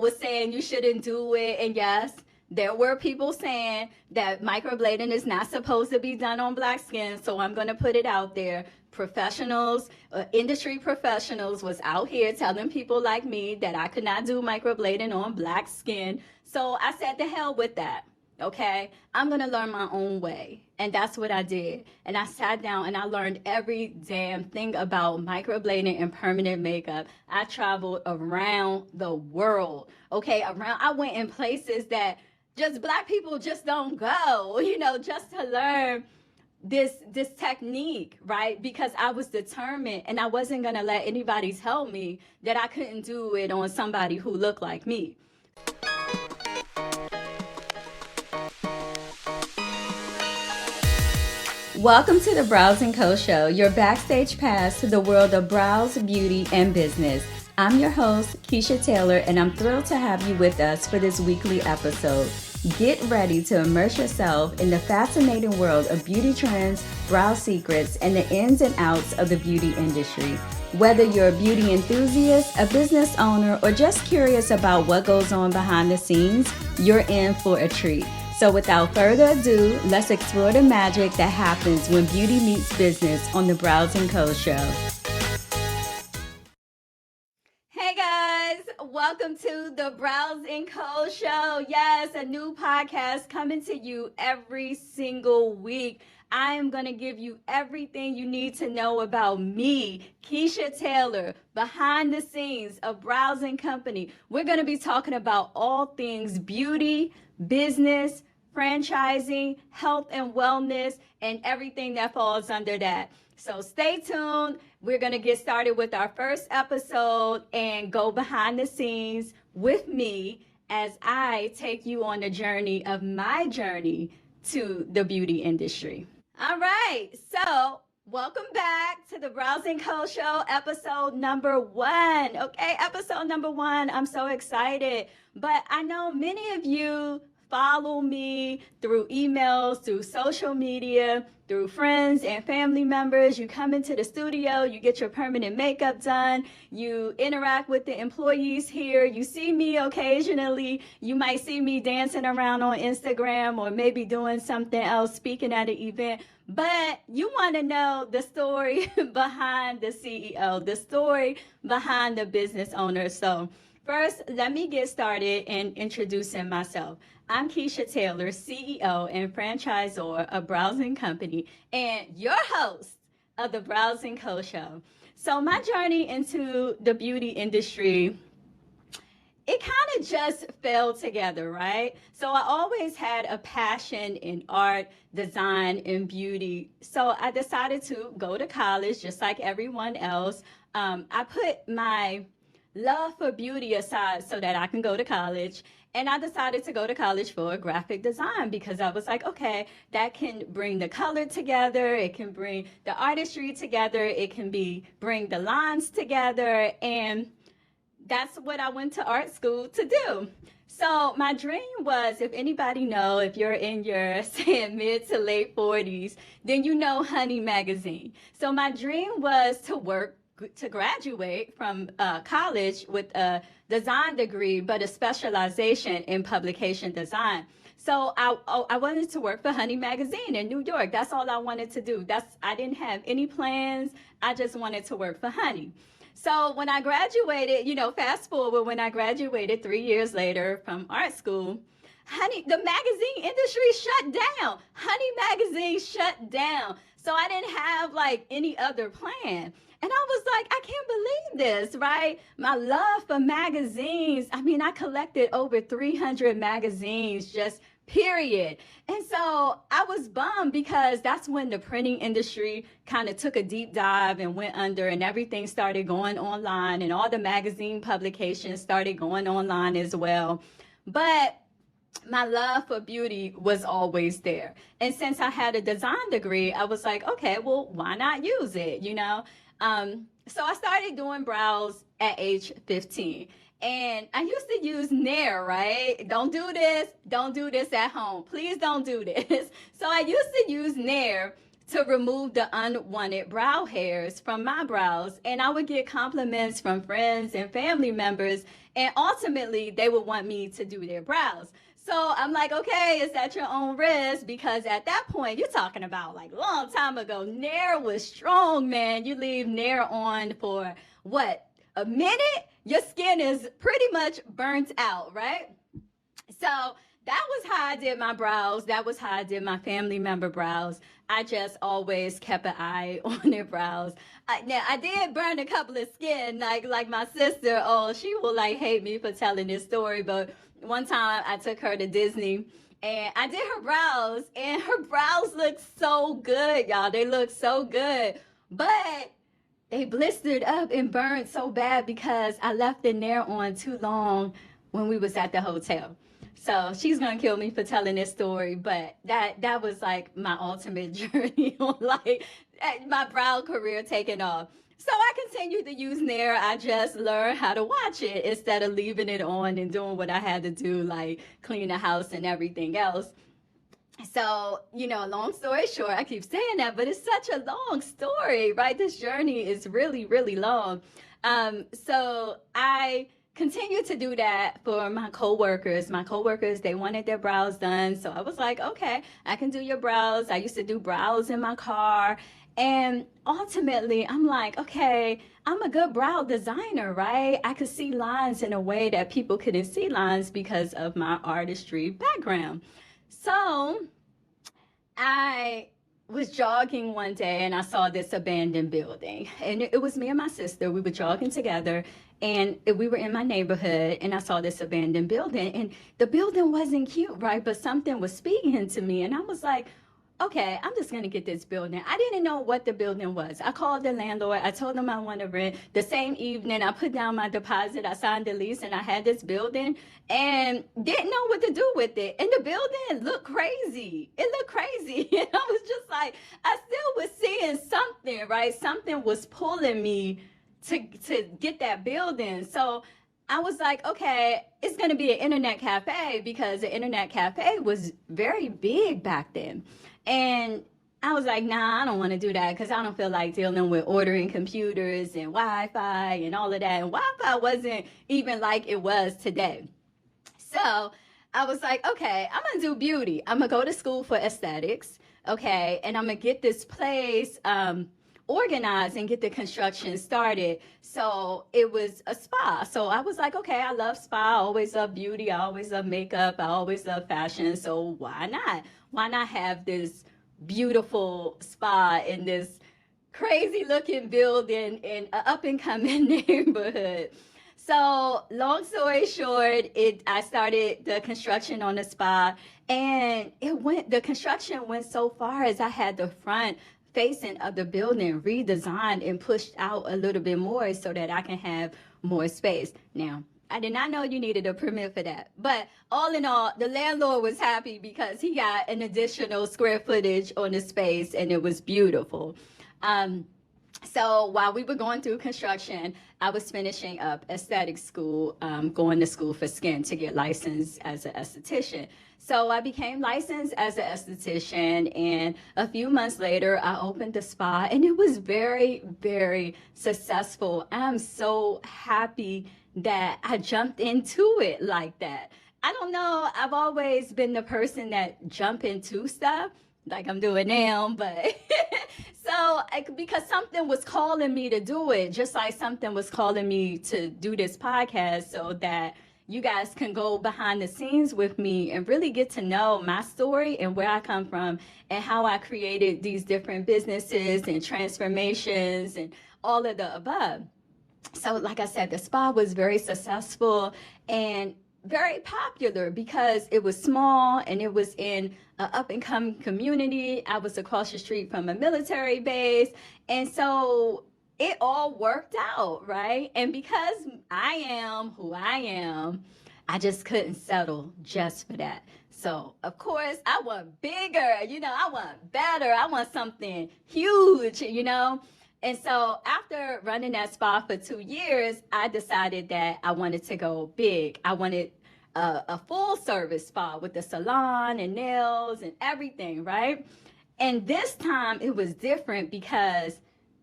was saying you shouldn't do it. And yes, there were people saying that microblading is not supposed to be done on black skin. So I'm going to put it out there. Professionals, industry professionals was out here telling people like me that I could not do microblading on black skin. So I said, the hell with that. Okay, I'm going to learn my own way. And that's what I did. And I sat down and I learned every damn thing about microblading and permanent makeup. I traveled around the world. Okay, I went in places that just black people just don't go, just to learn this technique, right? Because I was determined and I wasn't going to let anybody tell me that I couldn't do it on somebody who looked like me. Welcome to the Brows & Co. Show, your backstage pass to the world of brows, beauty, and business. I'm your host, Kechia Taylor, and I'm thrilled to have you with us for this weekly episode. Get ready to immerse yourself in the fascinating world of beauty trends, brow secrets, and the ins and outs of the beauty industry. Whether you're a beauty enthusiast, a business owner, or just curious about what goes on behind the scenes, you're in for a treat. So without further ado, let's explore the magic that happens when beauty meets business on the Brows & Co. Show. Hey guys, welcome to the Brows & Co. Show. Yes, a new podcast coming to you every single week. I am going to give you everything you need to know about me, Kechia Taylor, behind the scenes of Brows & Company. We're going to be talking about all things beauty, business, franchising, health and wellness, and everything that falls under that. So stay tuned. We're going to get started with our first episode and go behind the scenes with me as I take you on the journey of my journey to the beauty industry. All right. So welcome back to the Brows & Co. Show, episode number 1. Okay, episode number 1. I'm so excited. But I know many of you follow me through emails, through social media, through friends and family members. You come into the studio, you get your permanent makeup done, you interact with the employees here, you see me occasionally, you might see me dancing around on Instagram or maybe doing something else, speaking at an event. But you want to know the story behind the CEO, the story behind the business owner. So first, let me get started in introducing myself. I'm Kechia Taylor, CEO and franchisor of Brows & Company, and your host of the Brows & Co. Show. So my journey into the beauty industry, it kind of just fell together, right? So I always had a passion in art, design, and beauty. So I decided to go to college just like everyone else. I put my love for beauty aside so that I can go to college. And I decided to go to college for graphic design because I was like, okay, that can bring the color together. It can bring the artistry together. It can bring the lines together. And that's what I went to art school to do. So my dream was, if anybody know, if you're in your, say, mid to late 40s, then you know Honey Magazine. So my dream was to graduate from college with a design degree, but a specialization in publication design. So I wanted to work for Honey Magazine in New York. That's all I wanted to do. I didn't have any plans. I just wanted to work for Honey. So when I graduated, fast forward, when I graduated 3 years later from art school, the magazine industry shut down. Honey Magazine shut down. So I didn't have any other plan. And I was like, I can't believe this, right? My love for magazines. I mean, I collected over 300 magazines, just period. And so I was bummed because that's when the printing industry kind of took a deep dive and went under, and everything started going online, and all the magazine publications started going online as well. But my love for beauty was always there. And since I had a design degree, I was like, okay, well, why not use it, So I started doing brows at age 15. And I used to use Nair, right? Don't do this at home. Please don't do this. So I used to use Nair to remove the unwanted brow hairs from my brows. And I would get compliments from friends and family members. And ultimately, they would want me to do their brows. So I'm like, okay, it's at your own risk, because at that point, you're talking about like a long time ago, Nair was strong, man. You leave Nair on for what, a minute? Your skin is pretty much burnt out, right? So that was how I did my brows. That was how I did my family member brows. I just always kept an eye on their brows. Now I did burn a couple of skin, like my sister. Oh, she will like hate me for telling this story, but one time I took her to Disney and I did her brows, and her brows look so good, y'all. They look so good, but they blistered up and burned so bad because I left the nair on too long when we was at the hotel. So she's gonna kill me for telling this story, but that was like my ultimate journey on like my brow career taking off. So I continued to use Nair. I just learned how to watch it instead of leaving it on and doing what I had to do, like clean the house and everything else. So, long story short, I keep saying that, but it's such a long story, right? This journey is really, really long. So I continue to do that for my coworkers. My coworkers, they wanted their brows done. So I was like, okay, I can do your brows. I used to do brows in my car. And ultimately, I'm like, okay, I'm a good brow designer, right? I could see lines in a way that people couldn't see lines because of my artistry background. So I was jogging one day and I saw this abandoned building, and it was me and my sister. We were jogging together, and we were in my neighborhood, and I saw this abandoned building, and the building wasn't cute, right? But something was speaking to me, and I was like, okay, I'm just going to get this building. I didn't know what the building was. I called the landlord. I told him I want to rent. The same evening, I put down my deposit. I signed the lease, and I had this building and didn't know what to do with it. And the building looked crazy. It looked crazy. And I was just like, I still was seeing something, right? Something was pulling me to get that building. So I was like, okay, it's going to be an internet cafe, because the internet cafe was very big back then. And I was like, nah, I don't want to do that, because I don't feel like dealing with ordering computers and Wi-Fi and all of that. And Wi-Fi wasn't even like it was today. So I was like, okay, I'm going to do beauty. I'm going to go to school for aesthetics, okay, and I'm going to get this place organized and get the construction started. So it was a spa. So I was like, okay, I love spa. I always love beauty. I always love makeup. I always love fashion. So why not? Why not have this beautiful spa in this crazy looking building in an up and coming neighborhood? So long story short, I started the construction on the spa, and the construction went so far as I had the front facing of the building redesigned and pushed out a little bit more so that I can have more space. Now, I did not know you needed a permit for that. But all in all, the landlord was happy because he got an additional square footage on the space, and it was beautiful. So while we were going through construction, I was finishing up aesthetic school, going to school for skin to get licensed as an esthetician. So I became licensed as an esthetician, and a few months later, I opened the spa, and it was very, very successful. I'm so happy that I jumped into it like that. I don't know, I've always been the person that jump into stuff like I'm doing now, but because something was calling me to do it, just like something was calling me to do this podcast, so that you guys can go behind the scenes with me and really get to know my story and where I come from and how I created these different businesses and transformations and all of the above. So like I said, the spa was very successful and very popular because it was small and it was in an up-and-coming community. I was across the street from a military base, and so it all worked out, right? And because I am who I am, I just couldn't settle just for that. So of course I want bigger, I want better, I want something huge, And so after running that spa for 2 years, I decided that I wanted to go big. I wanted a full service spa with the salon and nails and everything, right? And this time it was different because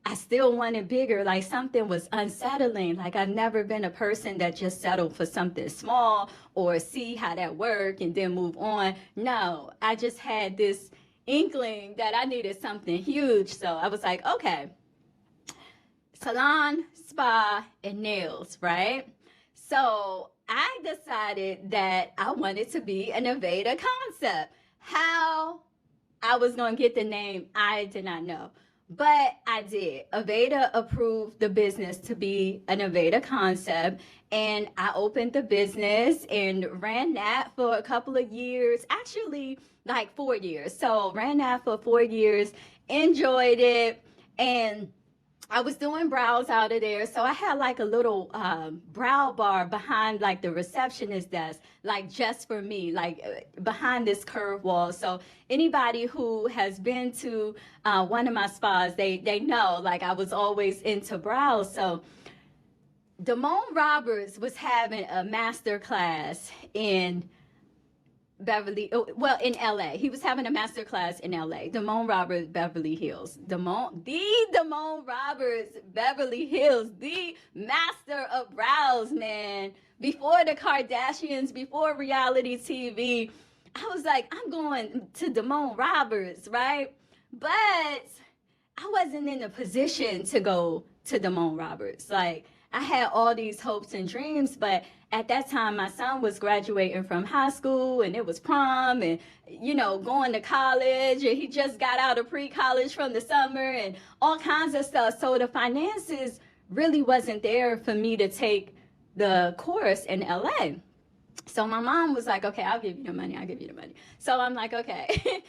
I still wanted bigger. Like something was unsettling. Like I've never been a person that just settled for something small or see how that work and then move on. No, I just had this inkling that I needed something huge. So I was like, okay, salon, spa, and nails, right? So I decided that I wanted to be an Aveda concept. How I was going to get the name, I did not know. But I did. Aveda approved the business to be an Aveda concept. And I opened the business and ran that for a couple of years, actually, like 4 years. So, ran that for 4 years, enjoyed it. And I was doing brows out of there. So I had like a little brow bar behind like the receptionist desk, like just for me, like behind this curved wall. So anybody who has been to one of my spas, they know like I was always into brows. So Damone Roberts was having a master class in in LA. He was having a master class in LA. Damone Roberts, Beverly Hills. Damone Roberts, Beverly Hills, the master of brows, man. Before the Kardashians, before reality TV, I was like, I'm going to Damone Roberts, right? But I wasn't in a position to go to Damone Roberts. Like, I had all these hopes and dreams, but at that time, my son was graduating from high school and it was prom and, going to college, and he just got out of pre-college from the summer and all kinds of stuff. So the finances really wasn't there for me to take the course in LA. So my mom was like, okay, I'll give you the money. I'll give you the money. So I'm like, okay,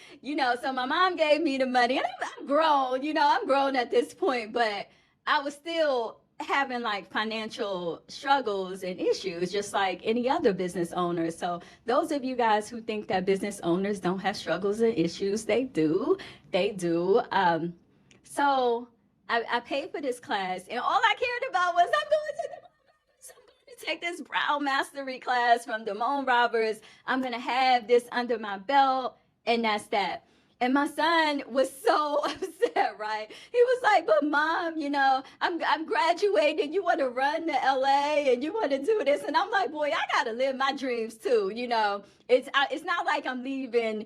so my mom gave me the money, and I'm grown, I'm grown at this point, but I was still having like financial struggles and issues just like any other business owner. So those of you guys who think that business owners don't have struggles and issues, they do. So I paid for this class, and all I cared about was I'm going to take this brow mastery class from Damone Roberts. I'm going to have this under my belt, and that's that. And my son was so upset, right? He was like, but mom, I'm graduating. You want to run to LA and you want to do this. And I'm like, boy, I got to live my dreams too. It's not like I'm leaving,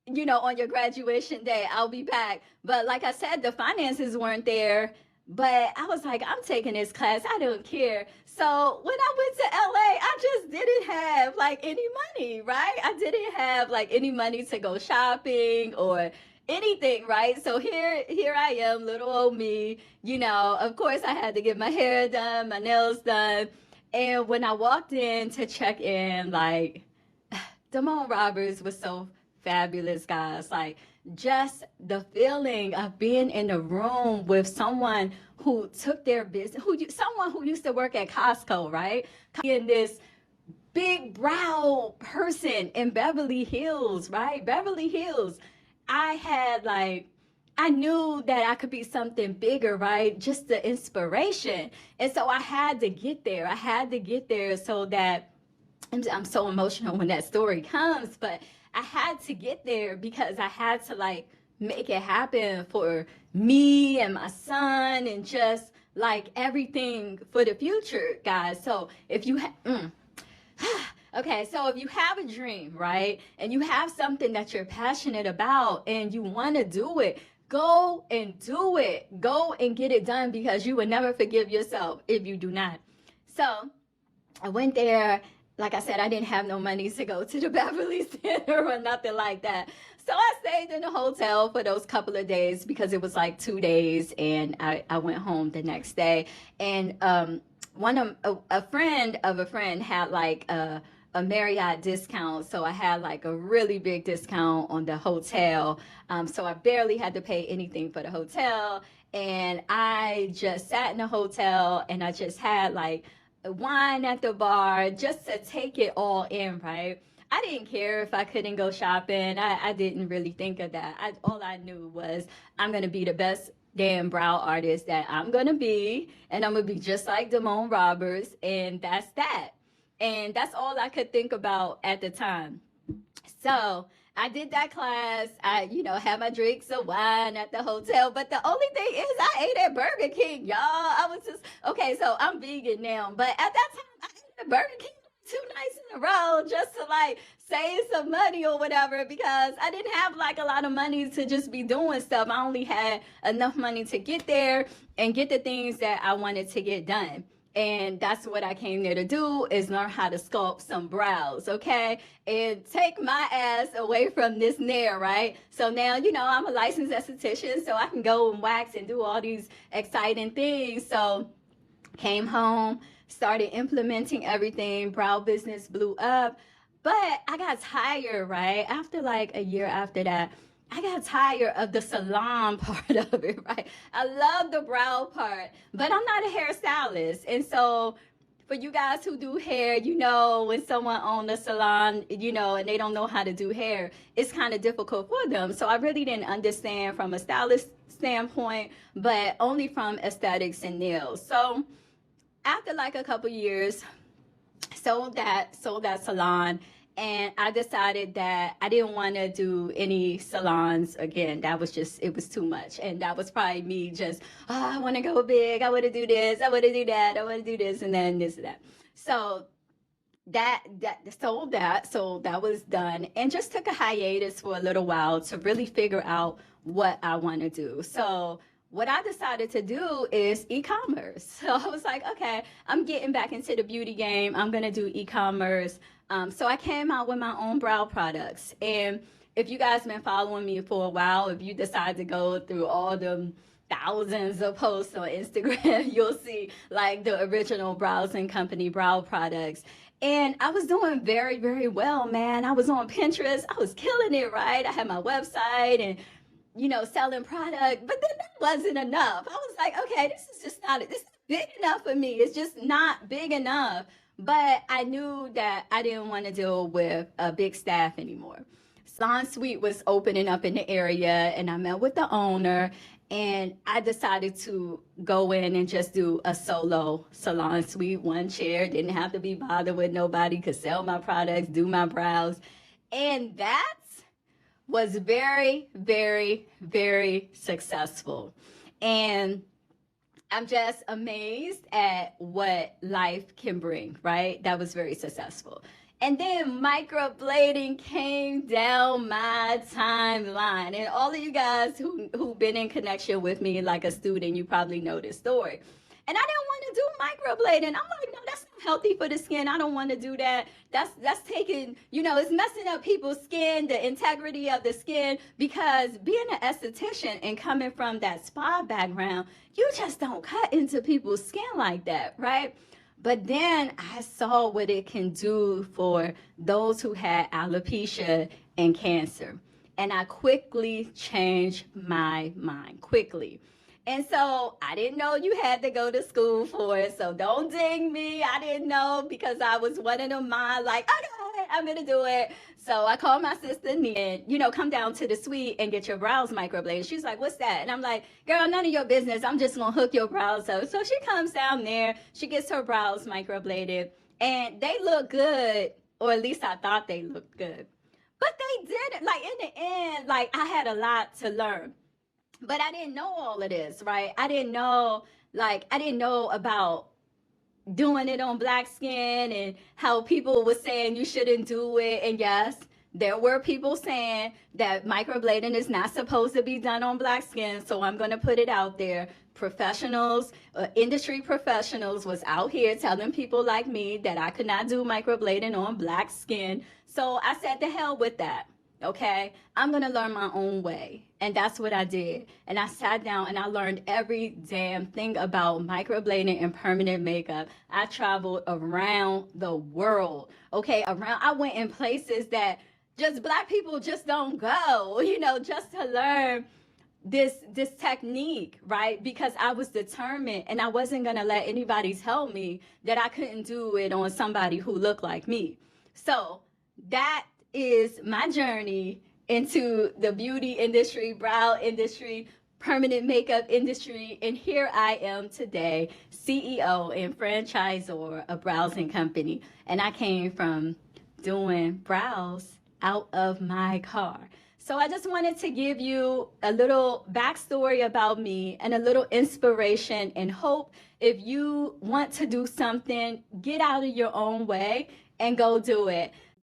on your graduation day. I'll be back. But like I said, the finances weren't there. But I was like, I'm taking this class. I don't care. So when I went to LA, I just didn't have like any money, right? I didn't have like any money to go shopping or anything, right? So here I am, little old me. Of course I had to get my hair done, my nails done. And when I walked in to check in, like Damone Roberts was so fabulous, guys. Like just the feeling of being in a room with someone who took their business, someone who used to work at Costco, right? Being this big brow person in Beverly Hills, right? Beverly Hills. I knew that I could be something bigger, right? Just the inspiration. And so I had to get there. I had to get there so that I'm so emotional when that story comes, but I had to get there because I had to like make it happen for me and my son and just like everything for the future, guys. So if you okay, so if you have a dream, right, and you have something that you're passionate about and you want to do it, go and do it. Go and get it done, because you will never forgive yourself if you do not. So I went there. Like I said, I didn't have no money to go to the Beverly Center or nothing like that. So I stayed in the hotel for those couple of days because it was like 2 days, and I went home the next day. And a friend of a friend had like a Marriott discount, so I had like a really big discount on the hotel. So I barely had to pay anything for the hotel, and I just sat in the hotel and I just had like wine at the bar just to take it all in, right? I didn't care if I couldn't go shopping. I didn't really think of that. All I knew was I'm going to be the best damn brow artist that I'm going to be, and I'm going to be just like Damone Roberts, and that's that. And that's all I could think about at the time. So I did that class. I, had my drinks of wine at the hotel. But the only thing is, I ate at Burger King, y'all. I was just, okay, so I'm vegan now. But at that time, I ate at Burger King 2 nights in a row just to like save some money or whatever because I didn't have like a lot of money to just be doing stuff. I only had enough money to get there and get the things that I wanted to get done. And that's what I came there to do is learn how to sculpt some brows, okay? And take my ass away from this nair, right? So now, I'm a licensed esthetician, so I can go and wax and do all these exciting things. So came home, started implementing everything, brow business blew up. But I got tired, right? After like a year after that, I got tired of the salon part of it, right? I love the brow part, but I'm not a hairstylist. And so for you guys who do hair, when someone owns a salon, and they don't know how to do hair, it's kind of difficult for them. So I really didn't understand from a stylist standpoint, but only from aesthetics and nails. So after like a couple years, sold that salon, and I decided that I didn't want to do any salons again. That was just, it was too much. And that was probably me just, I want to go big. I want to do this. I want to do that. I want to do this and then this and that. So that sold that. So that was done and just took a hiatus for a little while to really figure out what I want to do. So what I decided to do is e-commerce. So I was like, okay, I'm getting back into the beauty game. I'm going to do e-commerce. So I came out with my own brow products. And if you guys been following me for a while, if you decide to go through all the thousands of posts on Instagram, you'll see like the original Brows and Company brow products. And I was doing very, very well, man. I was on Pinterest. I was killing it, right? I had my website and selling product, but then that wasn't enough. I was like, okay, this is not big enough for me. It's just not big enough. But I knew that I didn't want to deal with a big staff anymore. Salon Suite was opening up in the area, and I met with the owner, and I decided to go in and just do a solo Salon Suite, one chair, didn't have to be bothered with nobody, could sell my products, do my brows. And that was very, very, very successful. And I'm just amazed at what life can bring, right? That was very successful. And then microblading came down my timeline. And all of you guys who've been in connection with me like a student, you probably know this story. And I didn't want to do microblading. I'm like, no, that's not healthy for the skin. I don't want to do that. That's taking, it's messing up people's skin, the integrity of the skin, because being an esthetician and coming from that spa background, you just don't cut into people's skin like that, right? But then I saw what it can do for those who had alopecia and cancer. And I quickly changed my mind, quickly. And so I didn't know you had to go to school for it. So don't ding me. I didn't know because I was one of them mind like, okay, I'm going to do it. So I called my sister and, come down to the suite and get your brows microbladed. She's like, what's that? And I'm like, girl, none of your business. I'm just going to hook your brows up. So she comes down there. She gets her brows microbladed and they look good, or at least I thought they looked good. But they didn't. Like in the end, like I had a lot to learn. But I didn't know all of this, right? I didn't know about doing it on black skin and how people were saying you shouldn't do it. And yes, there were people saying that microblading is not supposed to be done on black skin. So I'm going to put it out there. Professionals, industry professionals was out here telling people like me that I could not do microblading on black skin. So I said, the hell with that. Okay, I'm going to learn my own way. And that's what I did. And I sat down and I learned every damn thing about microblading and permanent makeup. I traveled around the world. Okay, I went in places that just black people just don't go, just to learn this technique, right? Because I was determined and I wasn't going to let anybody tell me that I couldn't do it on somebody who looked like me. So that is my journey into the beauty industry, brow industry, permanent makeup industry. And here I am today, CEO and franchisor of Brows and Company. And I came from doing brows out of my car. So I just wanted to give you a little backstory about me and a little inspiration and hope. If you want to do something, get out of your own way and go do it.